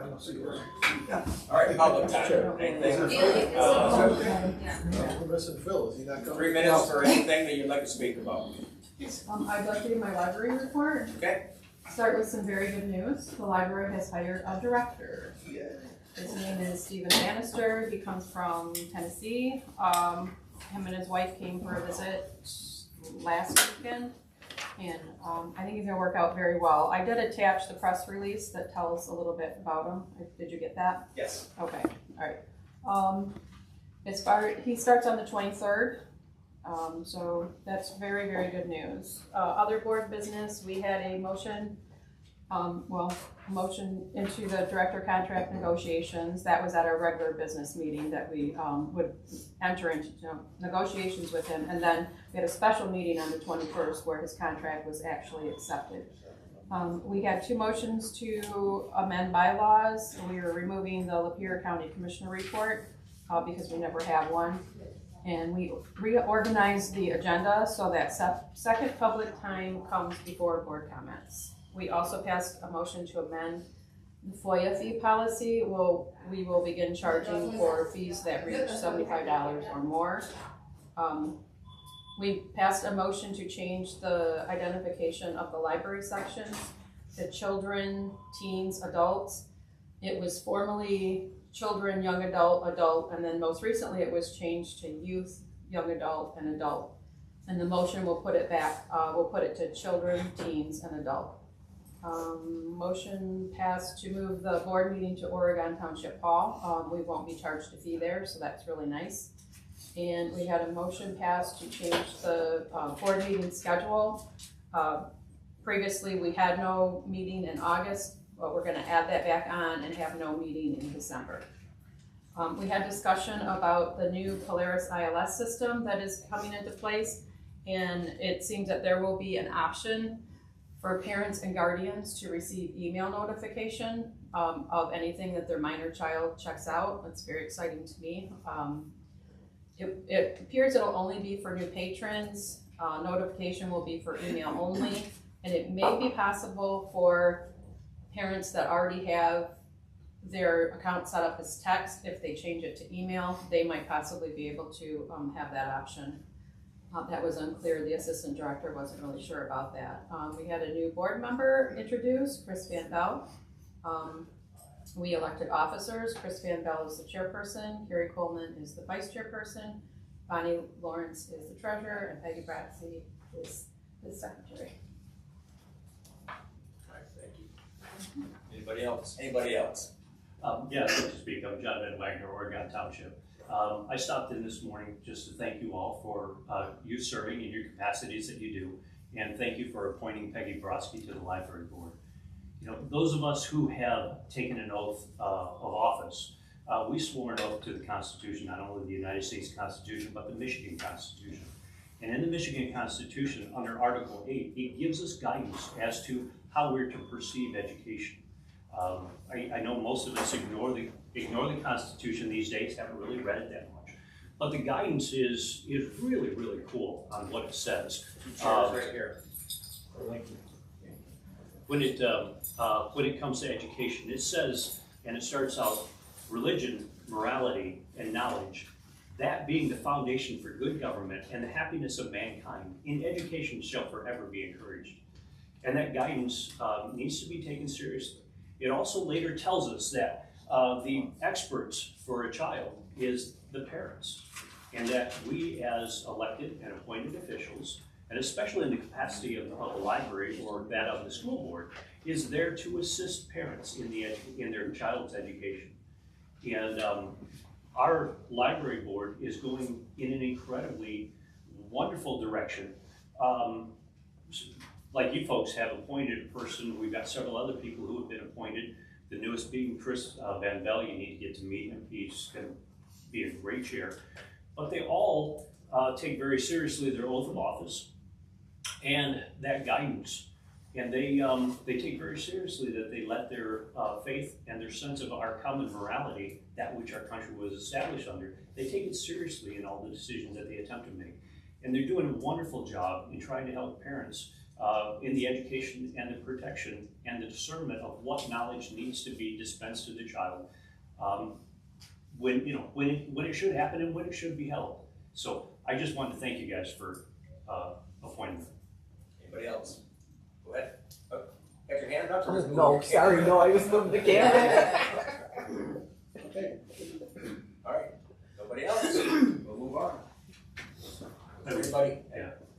time, I'll see you around. All right, public time. Sure. Anything? We're missing Phil, is he not coming? 3 minutes for anything that you'd like to speak about. I'd like to do my library report. Okay. Start with some very good news. The library has hired a director. His name is Stephen Bannister. He comes from Tennessee. Him and his wife came for a visit last weekend, and I think he's gonna work out very well. I did attach the press release that tells a little bit about him. Did you get that? Yes. Okay, all right. He starts on the 23rd. So that's very, very good news. Other board business, we had a motion into the director contract negotiations. That was at our regular business meeting that we would enter into negotiations with him. And then we had a special meeting on the 21st where his contract was actually accepted. We had 2 motions to amend bylaws. We were removing the Lapeer County Commissioner report because we never have one. And we reorganized the agenda so that second public time comes before board comments. We also passed a motion to amend the FOIA fee policy. We will begin charging for fees that reach $75 or more. We passed a motion to change the identification of the library sections to children, teens, adults. It was formerly children, young adult, adult, and then most recently it was changed to youth, young adult, and adult. And the motion will put it back, we'll put it to children, teens, and adult. Motion passed to move the board meeting to Oregon Township Hall. We won't be charged a fee there, so that's really nice. And we had a motion passed to change the board meeting schedule. Previously, we had no meeting in August, but we're gonna add that back on and have no meeting in December. We had discussion about the new Polaris ILS system that is coming into place, and it seems that there will be an option for parents and guardians to receive email notification of anything that their minor child checks out. That's very exciting to me. It appears it'll only be for new patrons. Notification will be for email only, and it may be possible for parents that already have their account set up as text. If they change it to email, they might possibly be able to have that option. That was unclear. The assistant director wasn't really sure about that. We had a new board member introduced, Chris Van Bell. We elected officers. Chris Van Bell is the chairperson. Carrie Coleman is the vice chairperson. Bonnie Lawrence is the treasurer, and Peggy Brotzke is the secretary. All right, thank you. Anybody else? Anybody else? Yeah, I'd like to speak. I'm John Van Wagoner, Oregon Township. I stopped in this morning just to thank you all for you serving in your capacities that you do, and thank you for appointing Peggy Brotzke to the library board. You know, those of us who have taken an oath of office, we swore an oath to the Constitution, not only the United States Constitution, but the Michigan Constitution. And in the Michigan Constitution, under Article 8, it gives us guidance as to how we're to perceive education. I know most of us ignore the Constitution these days, haven't really read it that much. But the guidance is really, really cool on what it says. Right here. When it comes to education, it says, and it starts out, religion, morality, and knowledge, that being the foundation for good government and the happiness of mankind, in education shall forever be encouraged. And that guidance needs to be taken seriously. It also later tells us that the experts for a child is the parents, and that we as elected and appointed officials, and especially in the capacity of the library or that of the school board, is there to assist parents in their child's education. And our library board is going in an incredibly wonderful direction. Like you folks have appointed a person, we've got several other people who have been appointed, the newest being Chris Van Bell. You need to get to meet him. He's going to be a great chair. But they all take very seriously their oath of office and that guidance. And they take very seriously that they let their faith and their sense of our common morality, that which our country was established under, they take it seriously in all the decisions that they attempt to make. And they're doing a wonderful job in trying to help parents in the education and the protection and the discernment of what knowledge needs to be dispensed to the child, when it should happen and when it should be held. So I just wanted to thank you guys for appointing me. Anybody else? Go ahead. Oh, got your hand up? Or just move No, your sorry, camera? no, I just moved the camera. Okay. All right. Nobody else? We'll move on. Everybody?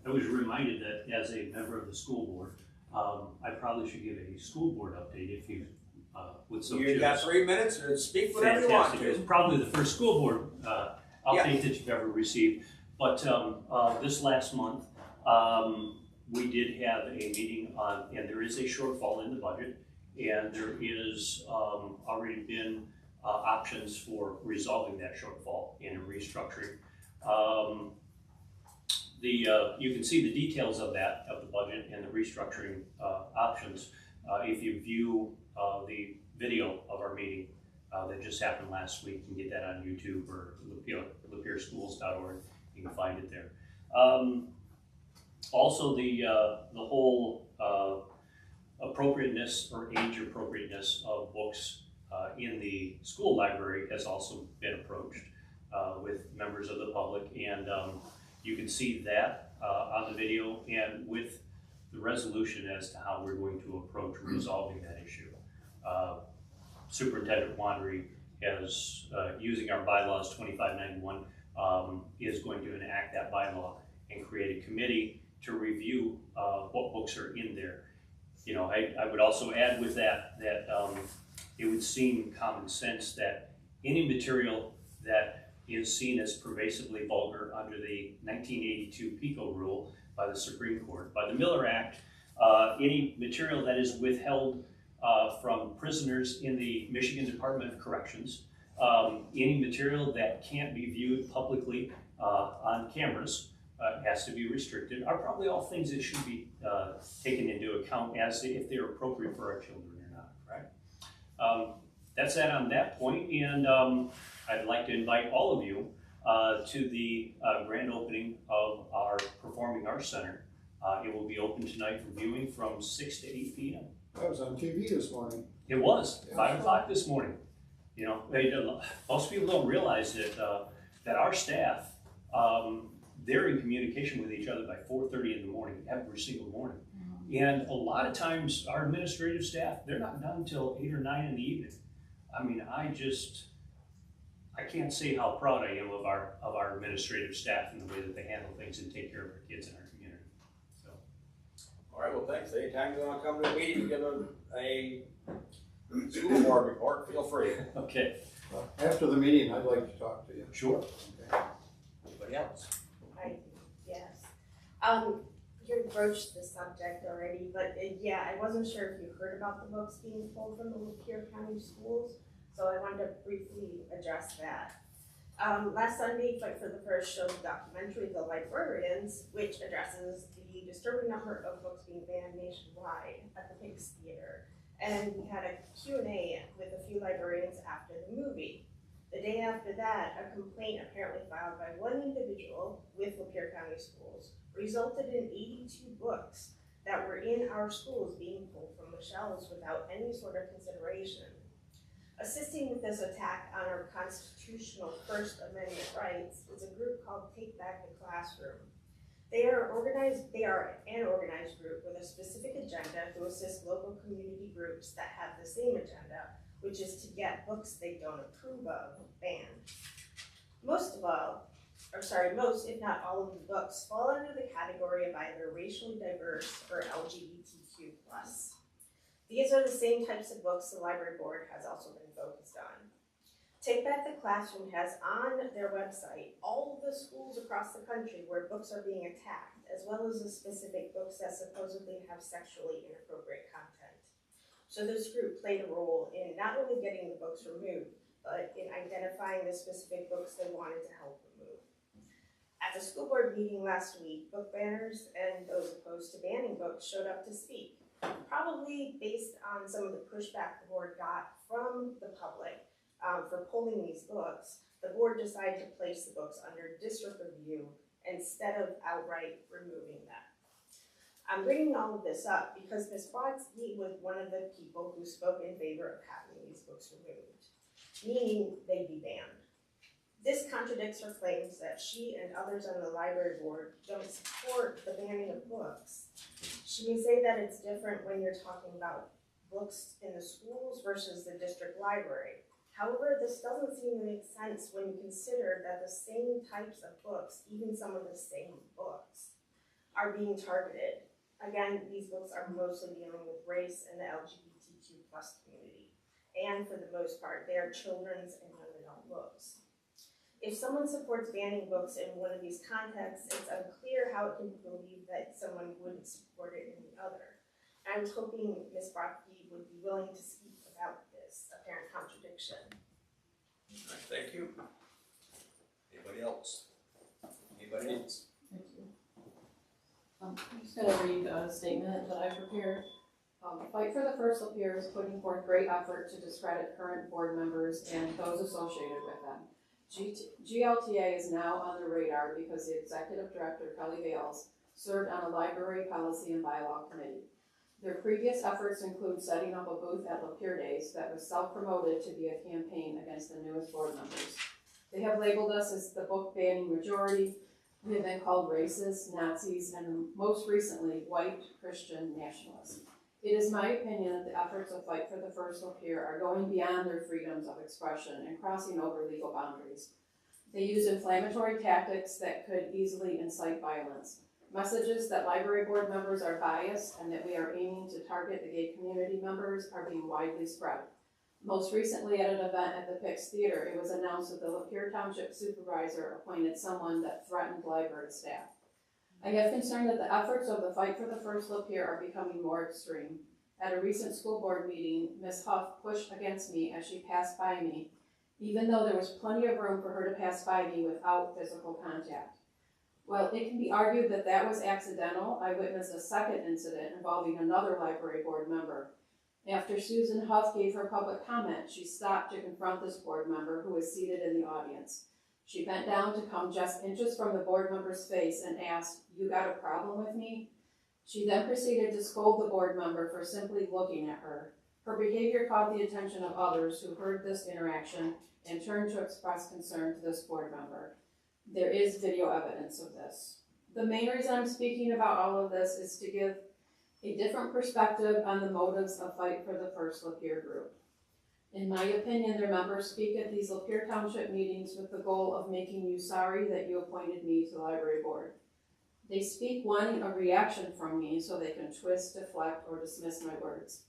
I was reminded that as a member of the school board, I probably should give a school board update if you would so choose. You got 3 minutes to speak whatever you want Fantastic. It's to. probably the first school board update that you've ever received. But this last month, we did have a meeting on, and there is a shortfall in the budget, and there is already been options for resolving that shortfall in a restructuring. You can see the details of that, of the budget and the restructuring options, if you view the video of our meeting that just happened last week. You can get that on YouTube or lapeerschools.org. You can find it there. Also, the whole appropriateness or age appropriateness of books in the school library has also been approached with members of the public, and you can see that on the video and with the resolution as to how we're going to approach resolving that issue. Superintendent Wandery has, using our bylaws 2591, is going to enact that bylaw and create a committee to review what books are in there. You know, I would also add with that it would seem common sense that any material that is seen as pervasively vulgar under the 1982 PICO rule by the Supreme Court, by the Miller Act, any material that is withheld from prisoners in the Michigan Department of Corrections, any material that can't be viewed publicly on cameras, has to be restricted, are probably all things that should be taken into account as if they're appropriate for our children or not, right? That's that on that point, and I'd like to invite all of you to the grand opening of our Performing Arts Center. It will be open tonight for viewing from 6 to 8 p.m. That was on TV this morning. It was 5 o'clock this morning. You know, most people don't realize that our staff, they're in communication with each other by 4:30 in the morning, every single morning. And a lot of times our administrative staff, they're not done until 8 or 9 in the evening. I mean, I can't say how proud I am of our administrative staff and the way that they handle things and take care of our kids in our community. So. All right, well, thanks. Anytime you want to come to a meeting and give a school board report, feel free. Okay. After the meeting, I'd like to talk to you. Sure. Okay. Anybody else? Yes. You broached the subject already, but yeah, I wasn't sure if you heard about the books being pulled from the Lapeer County schools, so I wanted to briefly address that. Last Sunday, Fight for the First showed the documentary The Librarians, which addresses the disturbing number of books being banned nationwide at the Peggy Theater. And we had a Q&A with a few librarians after the movie. The day after that, a complaint apparently filed by one individual with Lapeer County Schools resulted in 82 books that were in our schools being pulled from the shelves without any sort of consideration. Assisting with this attack on our constitutional First Amendment rights is a group called Take Back the Classroom. They are an organized group with a specific agenda to assist local community groups that have the same agenda, which is to get books they don't approve of banned. Most, if not all of the books fall under the category of either racially diverse or LGBTQ+. These are the same types of books the library board has also been focused on. Take Back the Classroom has on their website all of the schools across the country where books are being attacked, as well as the specific books that supposedly have sexually inappropriate content. So this group played a role in not only getting the books removed, but in identifying the specific books they wanted to help remove. At the school board meeting last week, book banners and those opposed to banning books showed up to speak, probably based on some of the pushback the board got from the public for pulling these books. The board decided to place the books under district review instead of outright removing them. I'm bringing all of this up because Ms. Brotzke was one of the people who spoke in favor of having these books removed, meaning they'd be banned. This contradicts her claims that she and others on the library board don't support the banning of books. She may say that it's different when you're talking about books in the schools versus the district library. However, this doesn't seem to make sense when you consider that the same types of books, even some of the same books, are being targeted. Again, these books are mostly dealing with race and the LGBTQ+ community. And for the most part, they are children's and young adult books. If someone supports banning books in one of these contexts, it's unclear how it can be believed that someone wouldn't support it in the other. I was hoping Ms. Brotzke would be willing to speak about this apparent contradiction. All right, thank you. Anybody else? Anybody else? Thank you. I'm just gonna read a statement that I prepared. Fight for the First Lapeer is putting forth great effort to discredit current board members and those associated with them. GLTA is now on the radar because the executive director, Kelly Bales, served on a library policy and bylaw committee. Their previous efforts include setting up a booth at Lapeer Days that was self-promoted to be a campaign against the newest board members. They have labeled us as the book banning majority. We have been called racist, Nazis, and most recently, white Christian nationalists. It is my opinion that the efforts of Fight for the First Lapeer are going beyond their freedoms of expression and crossing over legal boundaries. They use inflammatory tactics that could easily incite violence. Messages that library board members are biased and that we are aiming to target the gay community members are being widely spread. Most recently at an event at the Pix Theater, it was announced that the Lapeer Township Supervisor appointed someone that threatened library staff. I have concern that the efforts of the Fight for the First Lapeer are becoming more extreme. At a recent school board meeting, Ms. Huff pushed against me as she passed by me, even though there was plenty of room for her to pass by me without physical contact. While it can be argued that that was accidental, I witnessed a second incident involving another library board member. After Susan Huff gave her public comment, she stopped to confront this board member who was seated in the audience. She bent down to come just inches from the board member's face and asked, "You got a problem with me?" She then proceeded to scold the board member for simply looking at her. Her behavior caught the attention of others who heard this interaction and turned to express concern to this board member. There is video evidence of this. The main reason I'm speaking about all of this is to give a different perspective on the motives of Fight for the First Lapeer group. In my opinion, their members speak at these Lapeer Township meetings with the goal of making you sorry that you appointed me to the library board. They speak wanting a reaction from me so they can twist, deflect, or dismiss my words.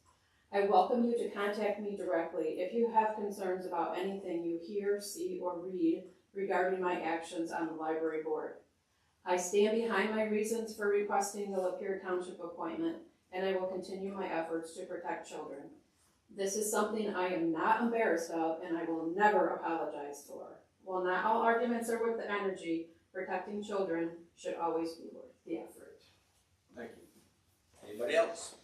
I welcome you to contact me directly if you have concerns about anything you hear, see, or read regarding my actions on the library board. I stand behind my reasons for requesting the Lapeer Township appointment, and I will continue my efforts to protect children. This is something I am not embarrassed of, and I will never apologize for. While not all arguments are worth the energy, protecting children should always be worth the effort. Thank you. Anybody else?